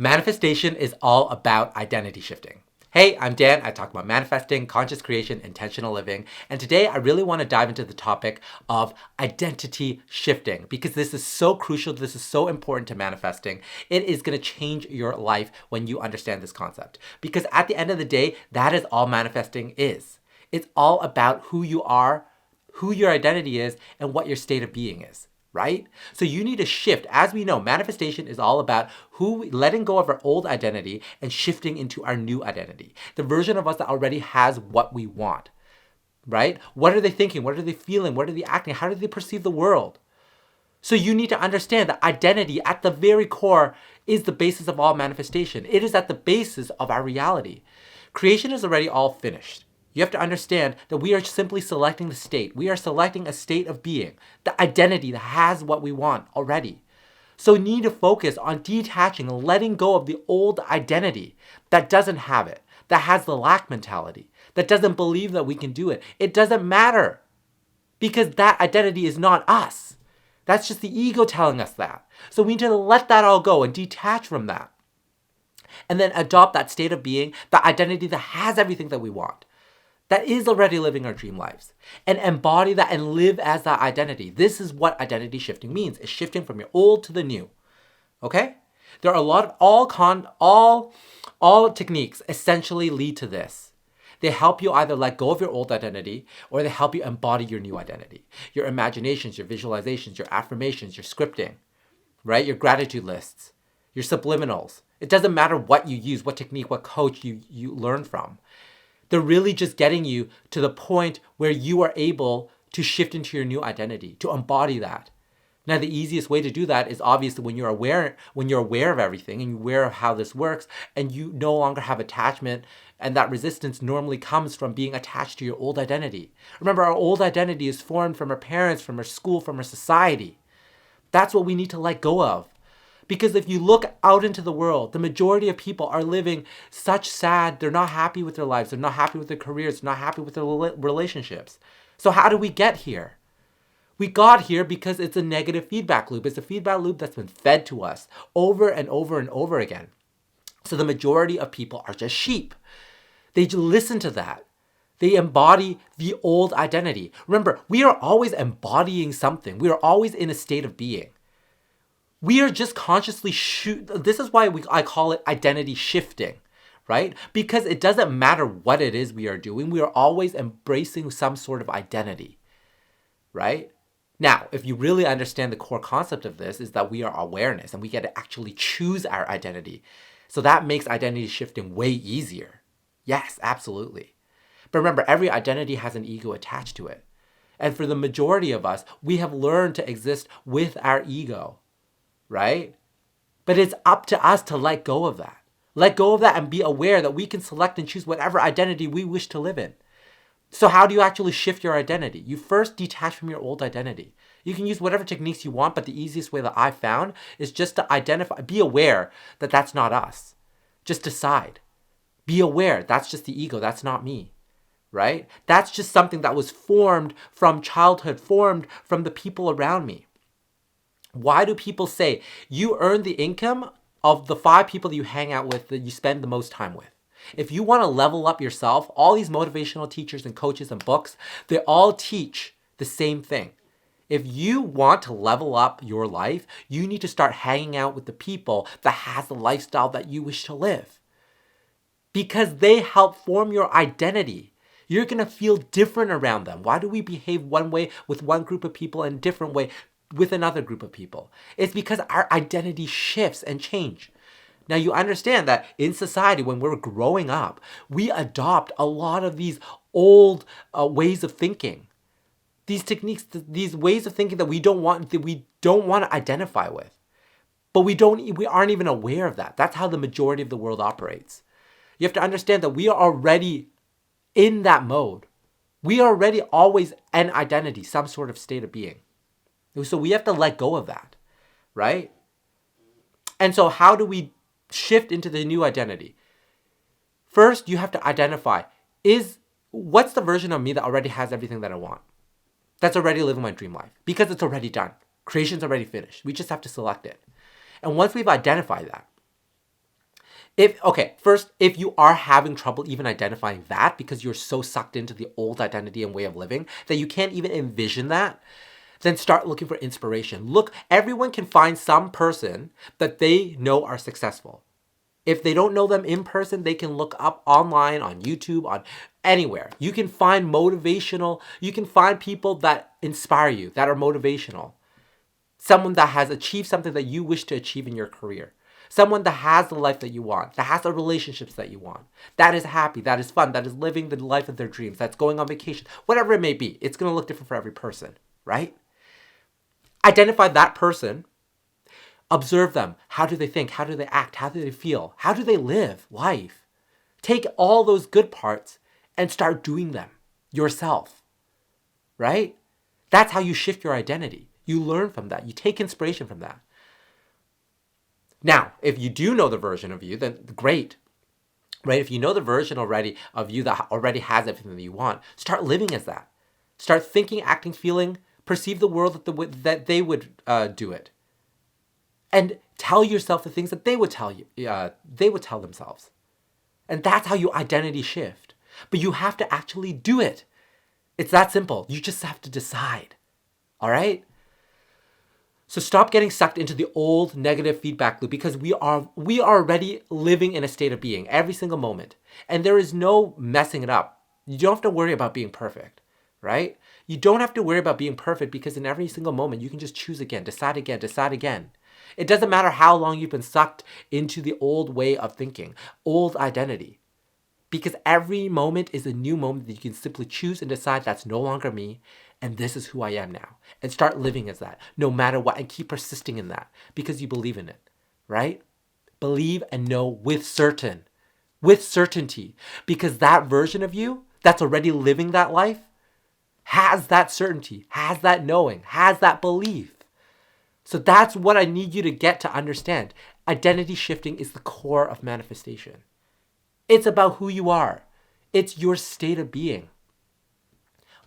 Manifestation is all about identity shifting. Hey, I'm Dan. I talk about manifesting, conscious creation, intentional living. And today I really want to dive into the topic of identity shifting because this is so crucial. This is so important to manifesting. It is going to change your life when you understand this concept. Because at the end of the day, that is all manifesting is. It's all about who you are, who your identity is, and what your state of being is. Right? So you need to shift. As we know, manifestation is all about letting go of our old identity and shifting into our new identity. The version of us that already has what we want. Right? What are they thinking? What are they feeling? What are they acting? How do they perceive the world? So you need to understand that identity at the very core is the basis of all manifestation. It is at the basis of our reality. Creation is already all finished. You have to understand that we are simply selecting the state. We are selecting a state of being, the identity that has what we want already. So we need to focus on detaching and letting go of the old identity that doesn't have it, that has the lack mentality, that doesn't believe that we can do it. It doesn't matter because that identity is not us. That's just the ego telling us that. So we need to let that all go and detach from that. And then adopt that state of being, the identity that has everything that we want, that is already living our dream lives, and embody that and live as that identity. This is what identity shifting means. It's shifting from your old to the new. Okay? There are a lot of all techniques essentially lead to this. They help you either let go of your old identity or they help you embody your new identity. Your imaginations, your visualizations, your affirmations, your scripting, right? Your gratitude lists, your subliminals. It doesn't matter what you use, what technique, what coach you learn from. They're really just getting you to the point where you are able to shift into your new identity, to embody that. Now, the easiest way to do that is obviously when you're aware of everything and you're aware of how this works and you no longer have attachment, and that resistance normally comes from being attached to your old identity. Remember, our old identity is formed from our parents, from our school, from our society. That's what we need to let go of. Because if you look out into the world, the majority of people are living such sad, they're not happy with their lives, they're not happy with their careers, they're not happy with their relationships. So how do we get here? We got here because it's a negative feedback loop. It's a feedback loop that's been fed to us over and over and over again. So the majority of people are just sheep. They listen to that. They embody the old identity. Remember, we are always embodying something. We are always in a state of being. We are just consciously this is why I call it identity shifting, right? Because it doesn't matter what it is we are doing. We are always embracing some sort of identity, right? Now, if you really understand the core concept of this is that we are awareness and we get to actually choose our identity. So that makes identity shifting way easier. Yes, absolutely. But remember, every identity has an ego attached to it. And for the majority of us, we have learned to exist with our ego. Right? But it's up to us to let go of that. Let go of that and be aware that we can select and choose whatever identity we wish to live in. So how do you actually shift your identity? You first detach from your old identity. You can use whatever techniques you want, but the easiest way that I've found is just to identify, be aware that that's not us. Just decide. Be aware that's just the ego, that's not me. Right? That's just something that was formed from childhood, formed from the people around me. Why do people say you earn the income of the 5 people that you hang out with, that you spend the most time with? If you want to level up yourself, all these motivational teachers and coaches and books, they all teach the same thing. If you want to level up your life, you need to start hanging out with the people that has the lifestyle that you wish to live. Because they help form your identity. You're going to feel different around them. Why do we behave one way with one group of people and a different way with another group of people? It's because our identity shifts and change. Now you understand that in society, when we're growing up, we adopt a lot of these old ways of thinking, these techniques, these ways of thinking that we don't want to identify with, but we aren't even aware of that. That's how the majority of the world operates. You have to understand that we are already in that mode. We are already always an identity, some sort of state of being. So we have to let go of that, right? And so how do we shift into the new identity? First, you have to identify, what's the version of me that already has everything that I want? That's already living my dream life because it's already done. Creation's already finished. We just have to select it. And once we've identified that, First, if you are having trouble even identifying that because you're so sucked into the old identity and way of living that you can't even envision that, then start looking for inspiration. Look, everyone can find some person that they know are successful. If they don't know them in person, they can look up online, on YouTube, on anywhere. You can find people that inspire you, that are motivational. Someone that has achieved something that you wish to achieve in your career. Someone that has the life that you want, that has the relationships that you want, that is happy, that is fun, that is living the life of their dreams, that's going on vacation, whatever it may be. It's going to look different for every person, right? Identify that person, observe them. How do they think? How do they act? How do they feel? How do they live life? Take all those good parts and start doing them yourself, right? That's how you shift your identity. You learn from that. You take inspiration from that. Now, if you do know the version of you, then great, right? If you know the version already of you that already has everything that you want, start living as that. Start thinking, acting, feeling, perceive the world that they would do it. And tell yourself the things that they would tell you. They would tell themselves. And that's how you identity shift. But you have to actually do it. It's that simple. You just have to decide. All right? So stop getting sucked into the old negative feedback loop because we are already living in a state of being every single moment. And there is no messing it up. You don't have to worry about being perfect, right? You don't have to worry about being perfect because in every single moment you can just choose again, decide again, decide again. It doesn't matter how long you've been sucked into the old way of thinking, old identity. Because every moment is a new moment that you can simply choose and decide that's no longer me and this is who I am now. And start living as that, no matter what, and keep persisting in that because you believe in it, right? Believe and know with certainty. Because that version of you that's already living that life has that certainty, has that knowing, has that belief. So that's what I need you to get to understand. Identity shifting is the core of manifestation. It's about who you are. It's your state of being.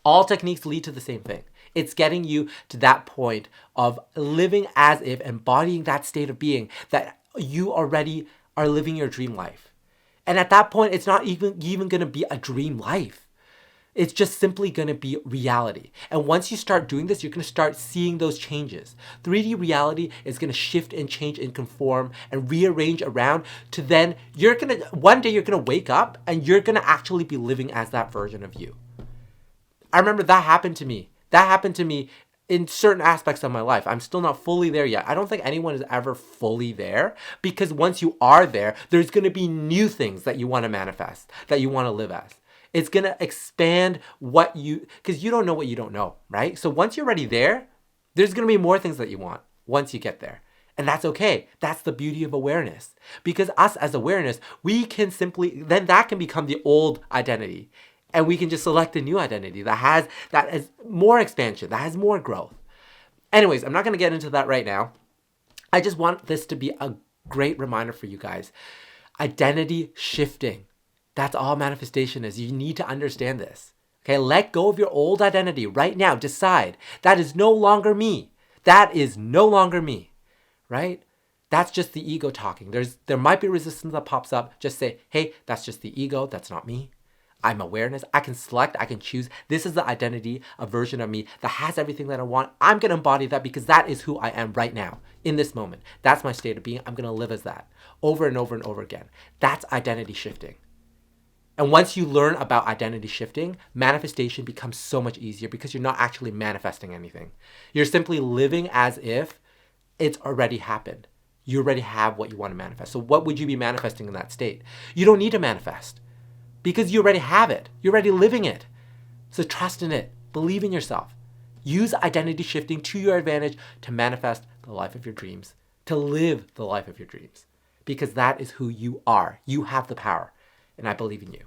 All techniques lead to the same thing. It's getting you to that point of living as if, embodying that state of being that you already are living your dream life. And at that point, it's not even going to be a dream life. It's just simply going to be reality. And once you start doing this, you're going to start seeing those changes. 3D reality is going to shift and change and conform and rearrange around to then one day you're going to wake up and you're going to actually be living as that version of you. I remember that happened to me. That happened to me in certain aspects of my life. I'm still not fully there yet. I don't think anyone is ever fully there because once you are there, there's going to be new things that you want to manifest, that you want to live as. It's going to expand because you don't know what you don't know, right? So once you're already there, there's going to be more things that you want once you get there. And that's okay. That's the beauty of awareness. Because us as awareness, then that can become the old identity. And we can just select a new identity that has more expansion, that has more growth. Anyways, I'm not going to get into that right now. I just want this to be a great reminder for you guys. Identity shifting. That's all manifestation is. You need to understand this. Okay, let go of your old identity right now. Decide that is no longer me. That is no longer me, right? That's just the ego talking. There might be resistance that pops up. Just say, hey, that's just the ego. That's not me. I'm awareness. I can select. I can choose. This is the identity, a version of me that has everything that I want. I'm going to embody that because that is who I am right now in this moment. That's my state of being. I'm going to live as that over and over and over again. That's identity shifting. And once you learn about identity shifting, manifestation becomes so much easier because you're not actually manifesting anything. You're simply living as if it's already happened. You already have what you want to manifest. So what would you be manifesting in that state? You don't need to manifest because you already have it. You're already living it. So trust in it. Believe in yourself. Use identity shifting to your advantage to manifest the life of your dreams, to live the life of your dreams, because that is who you are. You have the power. And I believe in you.